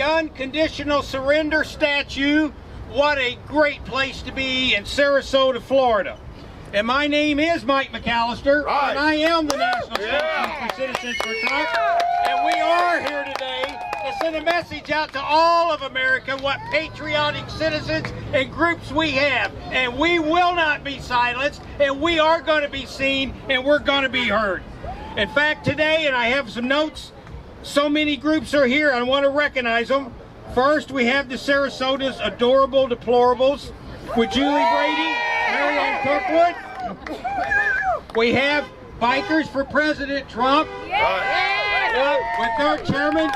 the unconditional surrender statue. What a great place to be in Sarasota, Florida. And my name is Mike McCallister, and I am the National Spokesman for Citizens for Trump. And we are here today to send a message out to all of America what patriotic citizens and groups we have. And we will not be silenced, and we are going to be seen, and we're going to be heard. In fact, today, and I have some notes, so many groups are here, I want to recognize them. First, we have the Sarasota's Adorable Deplorables with Julie Brady, Marion Kirkwood. We have Bikers for President Trump with their chairman,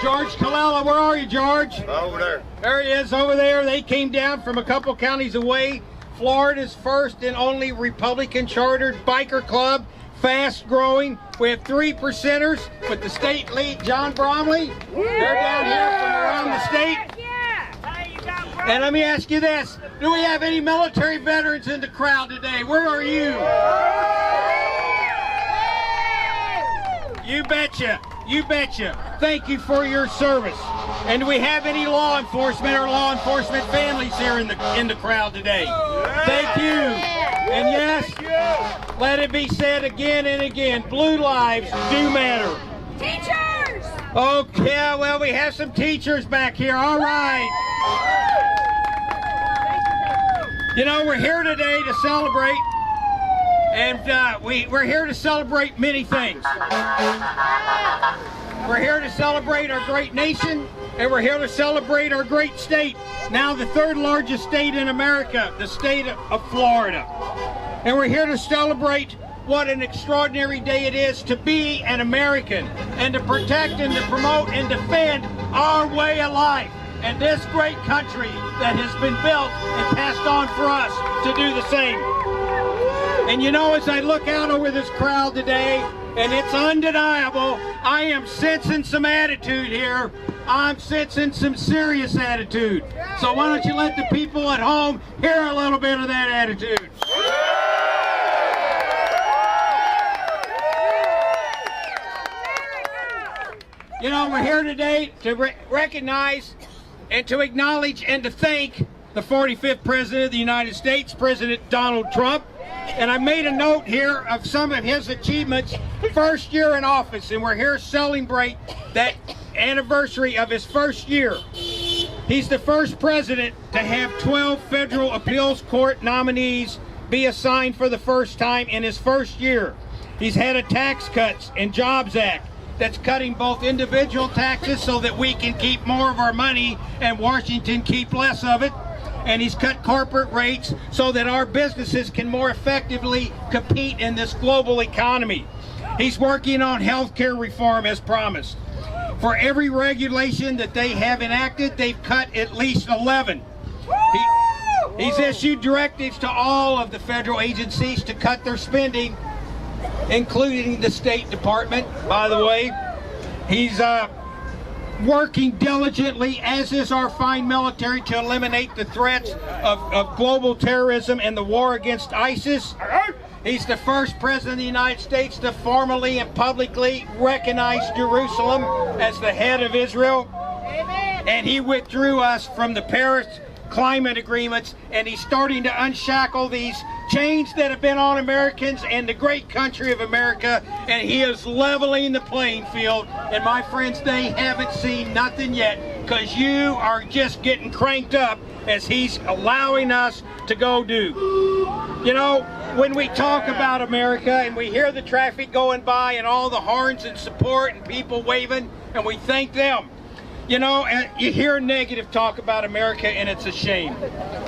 George Kalala. Where are you, George? Over there. There he is over there. They came down from a couple counties away. Florida's first and only Republican chartered biker club, fast growing. We have 3%ers with the state lead, John Bromley. They're down here from around the state. And let me ask you this, do we have any military veterans in the crowd today? Where are you? You betcha, you betcha. Thank you for your service. And do we have any law enforcement or law enforcement families here in the crowd today? Thank you. And yes, let it be said again and again, blue lives do matter. Teachers! Okay, well, we have some teachers back here. All right. You know, we're here today to celebrate, and we're here to celebrate many things. We're here to celebrate our great nation, and we're here to celebrate our great state, now the third largest state in America, the state of Florida. And we're here to celebrate what an extraordinary day it is to be an American and to protect and to promote and defend our way of life and this great country that has been built and passed on for us to do the same. And you know, as I look out over this crowd today, and it's undeniable, I am sensing some attitude here. I'm sensing some serious attitude. So why don't you let the people at home hear a little bit of that attitude. You know, we're here today to recognize and to acknowledge and to thank the 45th President of the United States, President Donald Trump. And I made a note here of some of his achievements first year in office, and we're here to celebrate that anniversary of his first year. He's the first president to have 12 federal appeals court nominees be assigned for the first time in his first year. He's had a Tax Cuts and Jobs Act that's cutting both individual taxes so that we can keep more of our money and Washington keep less of it. And he's cut corporate rates so that our businesses can more effectively compete in this global economy. He's working on health care reform as promised. For every regulation that they have enacted, they've cut at least 11. He's issued directives to all of the federal agencies to cut their spending, including the State Department, by the way. He's working diligently, as is our fine military, to eliminate the threats of global terrorism and the war against ISIS. He's the first president of the United States to formally and publicly recognize Jerusalem as the head of Israel. Amen. And he withdrew us from the Paris climate agreements, and he's starting to unshackle these chains that have been on Americans and the great country of America, and he is leveling the playing field. And my friends, they haven't seen nothing yet, because you are just getting cranked up as he's allowing us to go do. You know, when we talk about America and we hear the traffic going by and all the horns and support and people waving, and we thank them, you know, you hear negative talk about America, and it's a shame.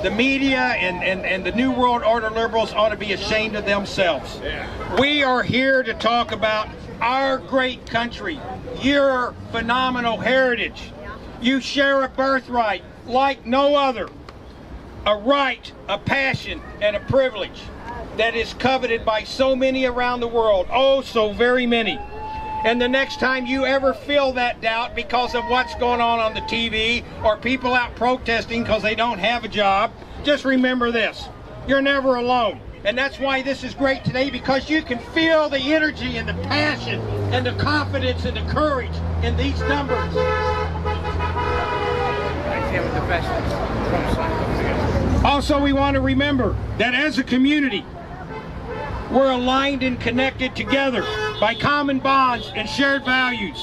The media and the New World Order liberals ought to be ashamed of themselves. We are here to talk about our great country, your phenomenal heritage. You share a birthright like no other, a right, a passion, and a privilege that is coveted by so many around the world, oh, so very many. And the next time you ever feel that doubt because of what's going on the TV or people out protesting because they don't have a job, just remember this: you're never alone. And that's why this is great today, because you can feel the energy and the passion and the confidence and the courage in these numbers. Also, we want to remember that as a community, we're aligned and connected together by common bonds and shared values.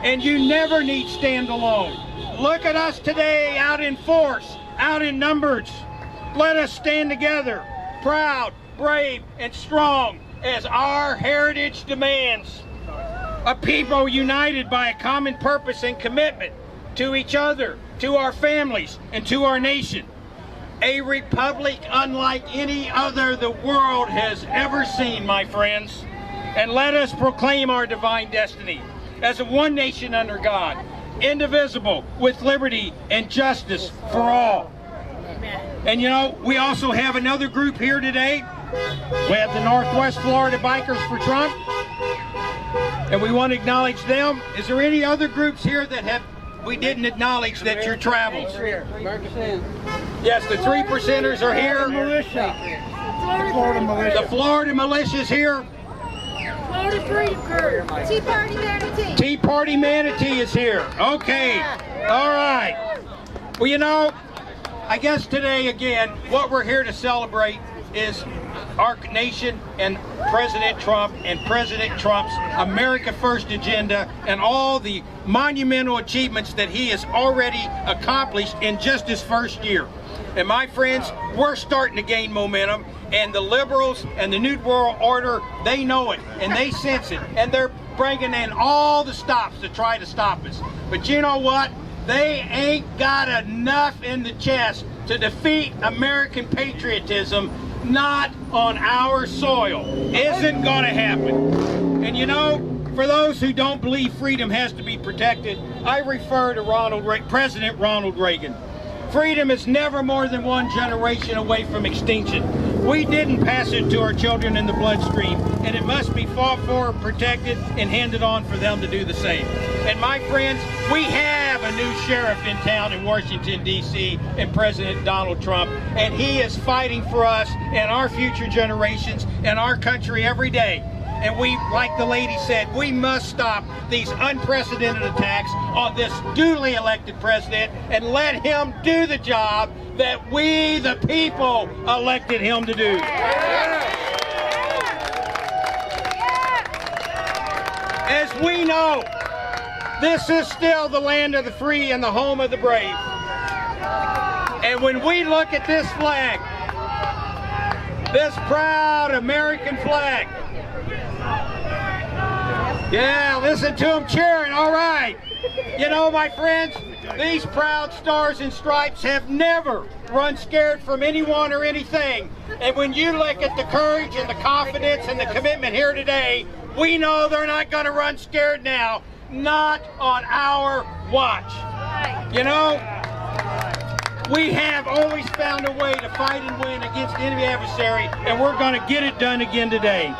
And you never need stand alone. Look at us today, out in force, out in numbers. Let us stand together, proud, brave, and strong as our heritage demands. A people united by a common purpose and commitment to each other, to our families, and to our nation. A republic unlike any other the world has ever seen, my friends. And let us proclaim our divine destiny as a one nation under God, indivisible, with liberty and justice for all. And you know, we also have another group here today. We have the Northwest Florida Bikers for Trump, and we want to acknowledge them. Is there any other groups here that we didn't acknowledge that your travels? Yes, the 3%ers are here. The Florida Militia's here. Florida Freedom Crew. Tea Party Manatee. Tea Party Manatee is here. Okay. All right. Well, you know, I guess today, again, what we're here to celebrate is our nation and President Trump and President Trump's America First agenda and all the monumental achievements that he has already accomplished in just his first year. And my friends, we're starting to gain momentum, and the liberals and the New World Order, they know it and they sense it, and they're bringing in all the stops to try to stop us. But you know what? They ain't got enough in the chest to defeat American patriotism. Not on our soil. Isn't gonna happen. And you know, for those who don't believe freedom has to be protected, I refer to President Ronald Reagan. Freedom is never more than one generation away from extinction. We didn't pass it to our children in the bloodstream, and it must be fought for, protected, and handed on for them to do the same. And my friends, we have a new sheriff in town in Washington, D.C., and President Donald Trump, and he is fighting for us and our future generations and our country every day. And we, like the lady said, we must stop these unprecedented attacks on this duly elected president and let him do the job that we, the people, elected him to do. As we know, this is still the land of the free and the home of the brave. And when we look at this flag, this proud American flag, yeah, listen to them cheering, all right. You know, my friends, these proud stars and stripes have never run scared from anyone or anything. And when you look at the courage and the confidence and the commitment here today, we know they're not going to run scared now. Not on our watch. You know, we have always found a way to fight and win against any adversary, and we're going to get it done again today.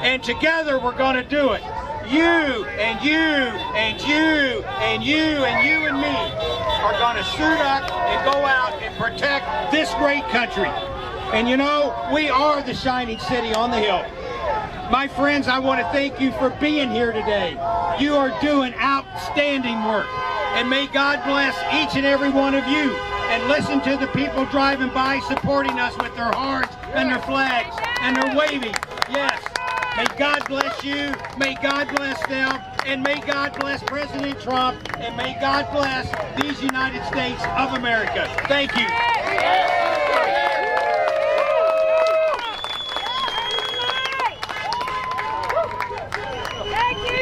And together we're going to do it. You and you and you and you and you and me are going to suit up and go out and protect this great country. And you know, we are the shining city on the hill. My friends, I want to thank you for being here today. You are doing outstanding work. And may God bless each and every one of you. And listen to the people driving by supporting us with their hearts and their flags and their waving. Yes. May God bless you, may God bless them, and may God bless President Trump, and may God bless these United States of America. Thank you.